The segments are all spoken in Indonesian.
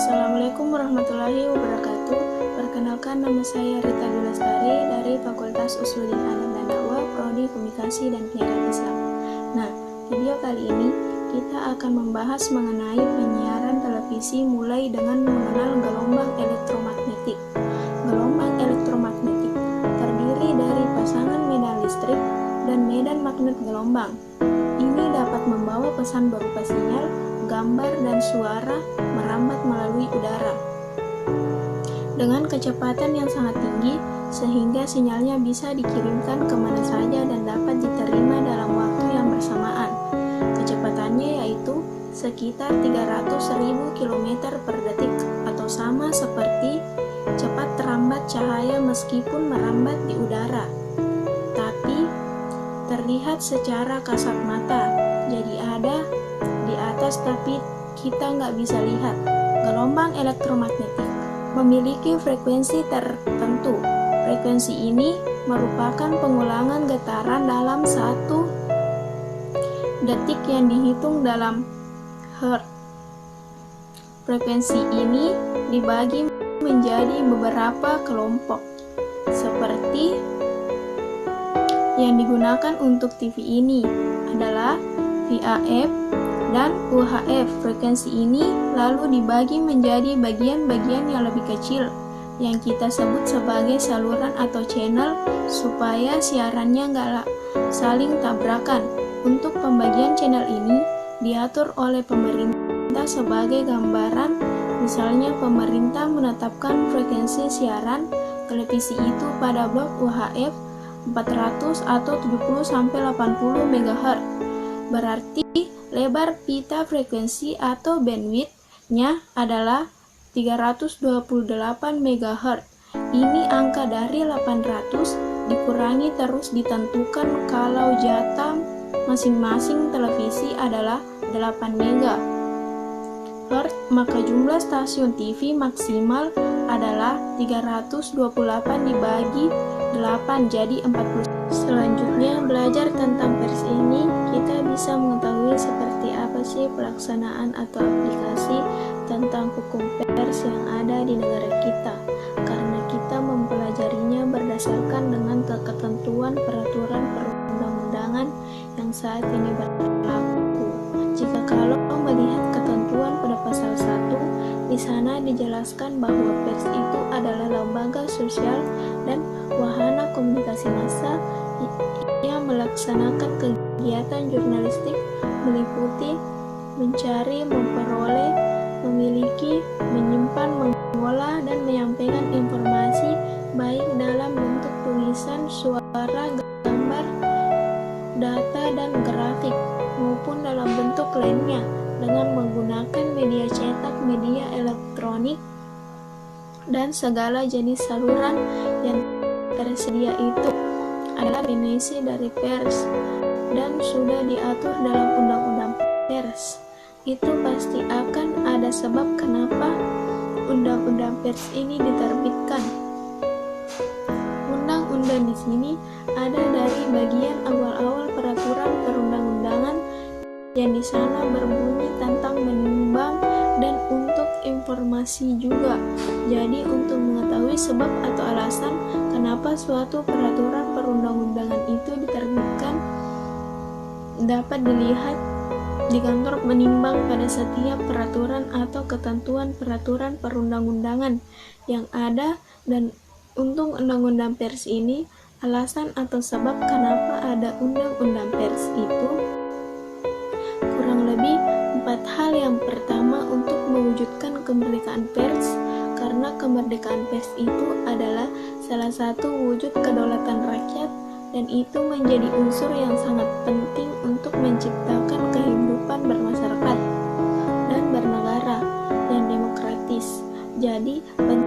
Assalamualaikum warahmatullahi wabarakatuh. Perkenalkan, nama saya Rita Dulastari dari Fakultas Usuluddin Adab dan Dakwah, Prodi Komunikasi dan Penyiaran Islam. Nah, video kali ini kita akan membahas mengenai penyiaran televisi mulai dengan mengenal gelombang elektromagnetik. Gelombang elektromagnetik terdiri dari pasangan medan listrik dan medan magnet gelombang. Ini dapat membawa pesan berupa sinyal, gambar, dan suara merambat melalui udara dengan kecepatan yang sangat tinggi sehingga sinyalnya bisa dikirimkan kemana saja dan dapat diterima dalam waktu yang bersamaan. Kecepatannya yaitu sekitar 300.000 km per detik atau sama seperti cepat terambat cahaya meskipun merambat di udara, tapi terlihat secara kasat mata, jadi ada di atas tapi kita nggak bisa lihat. Gelombang elektromagnetik memiliki frekuensi tertentu. Frekuensi ini merupakan pengulangan getaran dalam 1 detik yang dihitung dalam hertz. Frekuensi ini dibagi menjadi beberapa kelompok, seperti yang digunakan untuk TV ini adalah VHF dan UHF. Frekuensi ini lalu dibagi menjadi bagian-bagian yang lebih kecil yang kita sebut sebagai saluran atau channel supaya siarannya nggak saling tabrakan. Untuk pembagian channel ini diatur oleh pemerintah sebagai gambaran. Misalnya pemerintah menetapkan frekuensi siaran televisi itu pada blok UHF 400 atau 70-80 MHz. Berarti lebar pita frekuensi atau bandwidth-nya adalah 328 MHz. Ini angka dari 800 dikurangi terus ditentukan kalau jatah masing-masing televisi adalah 8 MHz, maka jumlah stasiun TV maksimal adalah 328 dibagi 8 jadi 40. Selanjutnya, belajar tentang pers ini, kita bisa mengetahui seperti apa sih pelaksanaan atau aplikasi tentang hukum pers yang ada di negara kita, karena kita mempelajarinya berdasarkan dengan ketentuan peraturan perundang-undangan yang saat ini berlaku. Jika kalau melihat ketentuan pada pasal 1, di sana dijelaskan bahwa pers itu adalah lembaga sosial dan wahana komunikasi massa yang melaksanakan kegiatan jurnalistik meliputi mencari, memperoleh, memiliki, menyimpan, mengolah, dan menyampaikan informasi baik dalam bentuk tulisan, suara, gambar, data, dan grafik maupun dalam bentuk lainnya dengan menggunakan media cetak, media elektronik, dan segala jenis saluran yang tersedia itu adalah definisi dari pers dan sudah diatur dalam undang-undang pers. Itu pasti akan ada sebab kenapa undang-undang pers ini diterbitkan. Undang-undang di sini ada dari bagian awal-awal peraturan perundang-undangan yang di sana berbunyi tentang menimbang dan untuk informasi juga. Jadi untuk mengetahui sebab atau alasan kenapa suatu peraturan perundang-undangan itu diterbitkan dapat dilihat di kantor menimbang pada setiap peraturan atau ketentuan peraturan perundang-undangan yang ada. Dan untuk undang-undang pers ini, alasan atau sebab kenapa ada undang-undang pers itu kurang lebih 4 hal. Yang pertama, untuk mewujudkan kemerdekaan pers, karena kemerdekaan pers itu adalah salah satu wujud kedaulatan rakyat dan itu menjadi unsur yang sangat penting untuk menciptakan kehidupan bermasyarakat dan bernegara yang demokratis. Jadi penting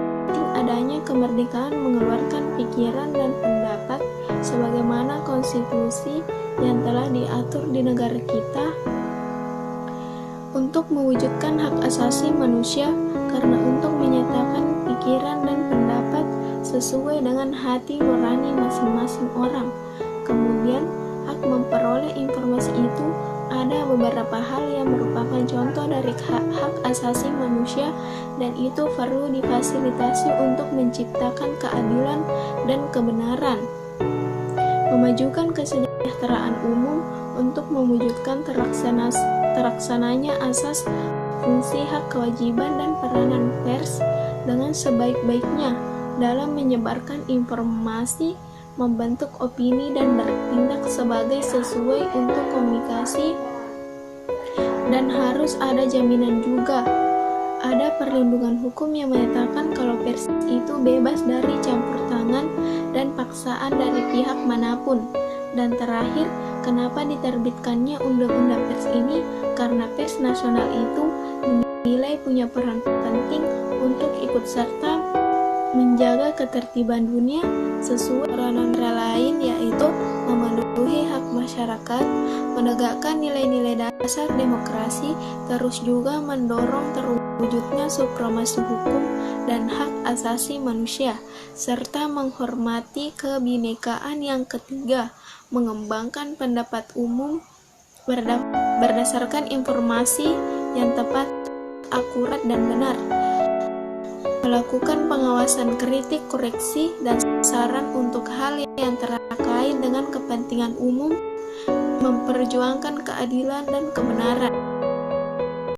adanya kemerdekaan mengeluarkan pikiran dan pendapat sebagaimana konstitusi yang telah diatur di negara kita, untuk mewujudkan hak asasi manusia karena untuk menyatakan pikiran dan pendapat sesuai dengan hati nurani masing-masing orang. Kemudian hak memperoleh informasi itu ada beberapa hal yang merupakan contoh dari hak asasi manusia dan itu perlu difasilitasi untuk menciptakan keadilan dan kebenaran. Memajukan kesejahteraan umum untuk mewujudkan terlaksananya asas fungsi hak kewajiban dan peranan pers dengan sebaik-baiknya dalam menyebarkan informasi, membentuk opini dan bertindak sebagai sesuai untuk komunikasi, dan harus ada jaminan juga. Ada perlindungan hukum yang menyatakan kalau pers itu bebas dari campur tangan dan paksaan dari pihak manapun. Dan terakhir, kenapa diterbitkannya undang-undang pers ini? Karena pers nasional itu dinilai punya peran penting untuk ikut serta menjaga ketertiban dunia sesuai peranan lain, yaitu memenuhi hak masyarakat, menegakkan nilai-nilai dasar demokrasi, terus juga mendorong terwujudnya supremasi hukum dan hak asasi manusia, serta menghormati kebinekaan. Yang ketiga, mengembangkan pendapat umum berdasarkan informasi yang tepat, akurat, dan benar, melakukan pengawasan kritik, koreksi, dan saran untuk hal yang terkait dengan kepentingan umum, memperjuangkan keadilan dan kebenaran.